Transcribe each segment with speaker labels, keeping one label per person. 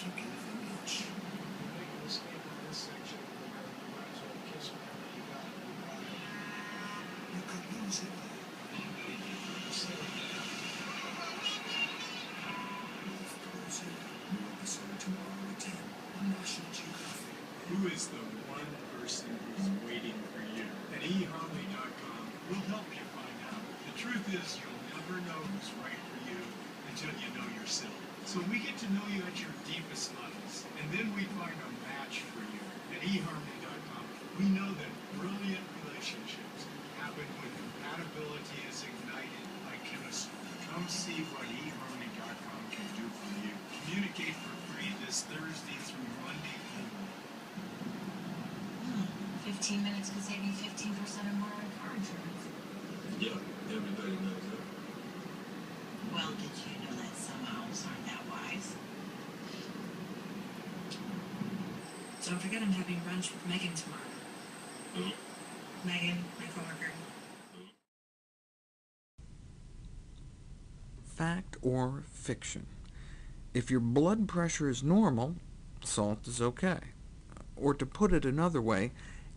Speaker 1: if you give an inch. You make a mistake in this section, you might as well kiss whatever you got. You could lose it. New episode tomorrow at 10 on National Geographic. Who is the one person who's waiting for you? At eHarmony.com, we'll help you find out. The truth is, you'll never know who's right for you until you know yourself. So we get to know you at your deepest levels, and then we find a match for you. At eHarmony.com, we know that brilliant relationships happen when compatibility is ignited by chemistry. Come see what eHarmony.com can do for you. Communicate for free this Thursday through Monday only.
Speaker 2: 15 minutes can save you 15% or more on car insurance.
Speaker 3: Yeah, everybody knows that.
Speaker 2: Well, did you know that some owls aren't that wise? Don't forget I'm having brunch with Megan tomorrow. Megan, my coworker.
Speaker 4: Fact or fiction? If your blood pressure is normal, salt is okay. Or to put it another way,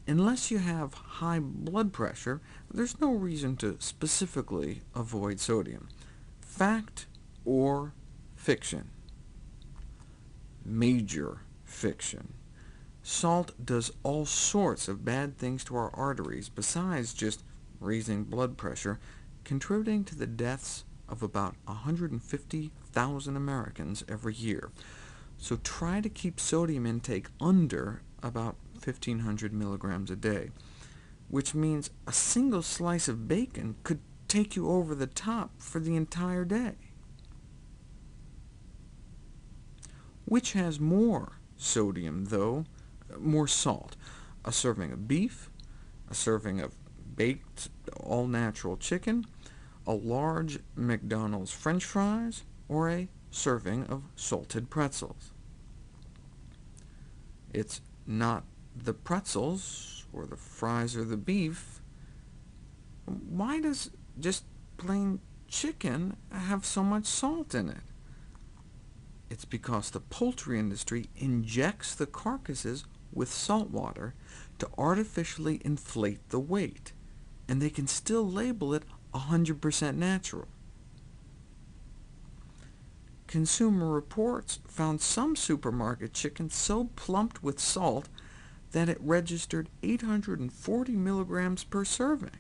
Speaker 4: unless you have high blood pressure, there's no reason to specifically avoid sodium. Fact or fiction? Major fiction. Salt does all sorts of bad things to our arteries, besides just raising blood pressure, contributing to the deaths of about 150,000 Americans every year. So try to keep sodium intake under about 1,500 milligrams a day, which means a single slice of bacon could take you over the top for the entire day. Which has more sodium, though? More salt? A serving of beef, a serving of baked all-natural chicken, a large McDonald's French fries, or a serving of salted pretzels? It's not the pretzels, or the fries, or the beef. Why does just plain chicken have so much salt in it? It's because the poultry industry injects the carcasses with salt water to artificially inflate the weight, and they can still label it 100% natural. Consumer Reports found some supermarket chicken so plumped with salt that it registered 840 milligrams per serving.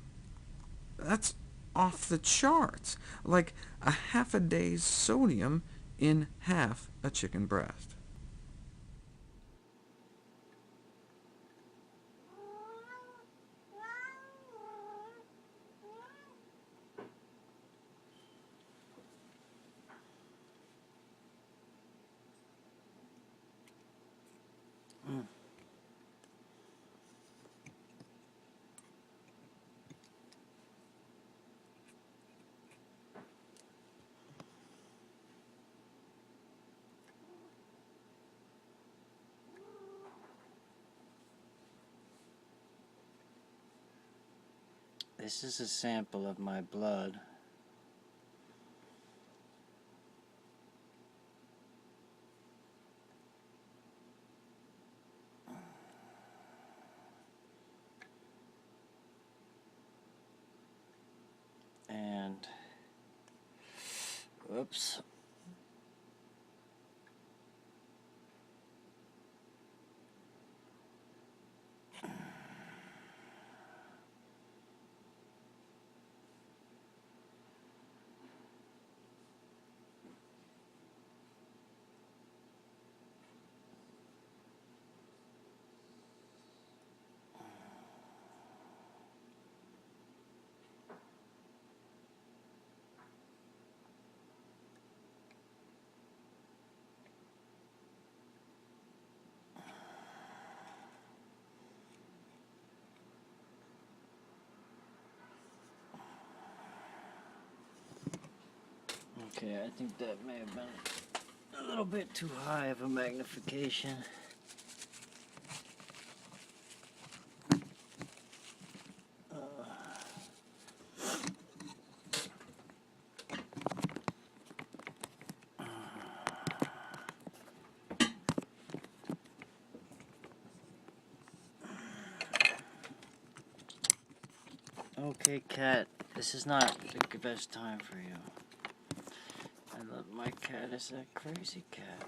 Speaker 4: That's off the charts, like a half a day's sodium in half a chicken breast.
Speaker 5: This is a sample of my blood. And, whoops. Okay, I think that may have been a little bit too high of a magnification. Okay, cat, this is not the best time for you. I love my cat is a crazy cat.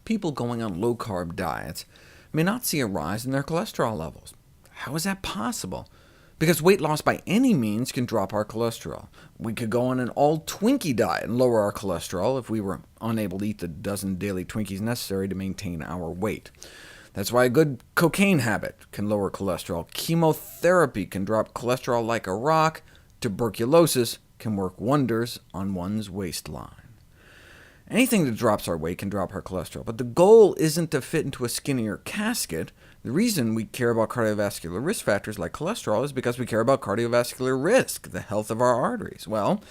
Speaker 4: People going on low-carb diets may not see a rise in their cholesterol levels. How is that possible? Because weight loss by any means can drop our cholesterol. We could go on an all-Twinkie diet and lower our cholesterol if we were unable to eat the dozen daily Twinkies necessary to maintain our weight. That's why a good cocaine habit can lower cholesterol. Chemotherapy can drop cholesterol like a rock. Tuberculosis can work wonders on one's waistline. Anything that drops our weight can drop our cholesterol, but the goal isn't to fit into a skinnier casket. The reason we care about cardiovascular risk factors like cholesterol is because we care about cardiovascular risk, the health of our arteries. Well,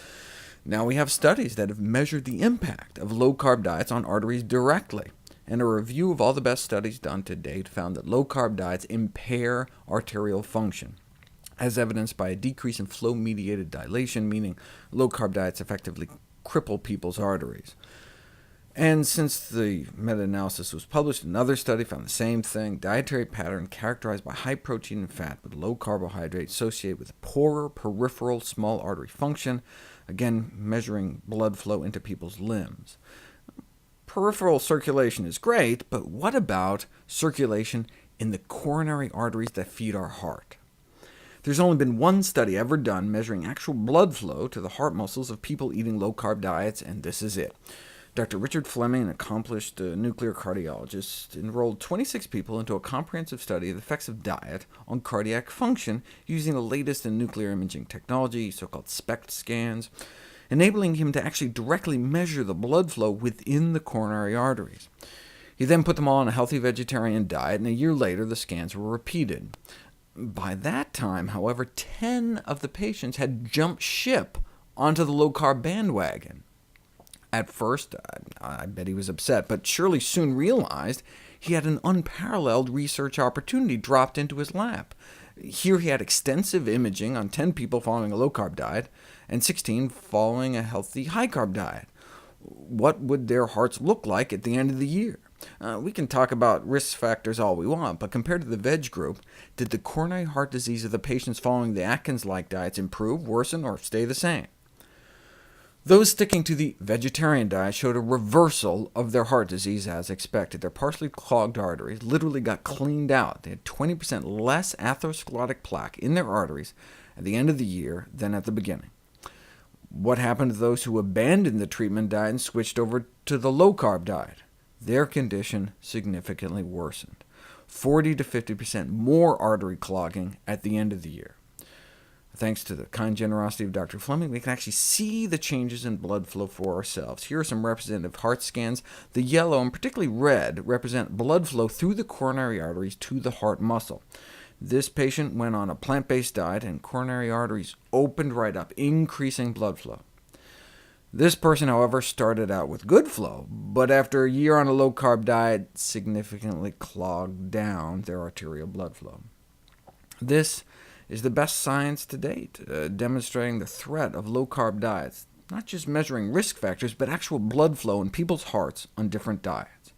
Speaker 4: now we have studies that have measured the impact of low-carb diets on arteries directly, and a review of all the best studies done to date found that low-carb diets impair arterial function, as evidenced by a decrease in flow-mediated dilation, meaning low-carb diets effectively cripple people's arteries. And since the meta-analysis was published, another study found the same thing: dietary pattern characterized by high protein and fat with low carbohydrate associated with poorer peripheral small artery function, again measuring blood flow into people's limbs. Peripheral circulation is great, but what about circulation in the coronary arteries that feed our heart? There's only been one study ever done measuring actual blood flow to the heart muscles of people eating low-carb diets, and this is it. Dr. Richard Fleming, an accomplished nuclear cardiologist, enrolled 26 people into a comprehensive study of the effects of diet on cardiac function using the latest in nuclear imaging technology, so-called SPECT scans, enabling him to actually directly measure the blood flow within the coronary arteries. He then put them all on a healthy vegetarian diet, and a year later the scans were repeated. By that time, however, 10 of the patients had jumped ship onto the low-carb bandwagon. At first, I bet he was upset, but surely soon realized he had an unparalleled research opportunity dropped into his lap. Here he had extensive imaging on 10 people following a low-carb diet, and 16 following a healthy high-carb diet. What would their hearts look like at the end of the year? We can talk about risk factors all we want, but compared to the veg group, did the coronary heart disease of the patients following the Atkins-like diets improve, worsen, or stay the same? Those sticking to the vegetarian diet showed a reversal of their heart disease as expected. Their partially clogged arteries literally got cleaned out. They had 20% less atherosclerotic plaque in their arteries at the end of the year than at the beginning. What happened to those who abandoned the treatment diet and switched over to the low-carb diet? Their condition significantly worsened. 40 to 50% more artery clogging at the end of the year. Thanks to the kind generosity of Dr. Fleming, we can actually see the changes in blood flow for ourselves. Here are some representative heart scans. The yellow, and particularly red, represent blood flow through the coronary arteries to the heart muscle. This patient went on a plant-based diet, and coronary arteries opened right up, increasing blood flow. This person, however, started out with good flow, but after a year on a low-carb diet, significantly clogged down their arterial blood flow. This is the best science to date, demonstrating the threat of low-carb diets, not just measuring risk factors, but actual blood flow in people's hearts on different diets.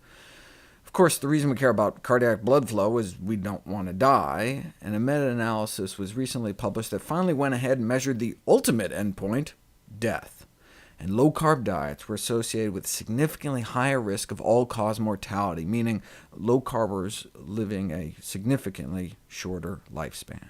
Speaker 4: Of course, the reason we care about cardiac blood flow is we don't want to die, and a meta-analysis was recently published that finally went ahead and measured the ultimate endpoint, death. And low-carb diets were associated with significantly higher risk of all-cause mortality, meaning low-carbers living a significantly shorter lifespan.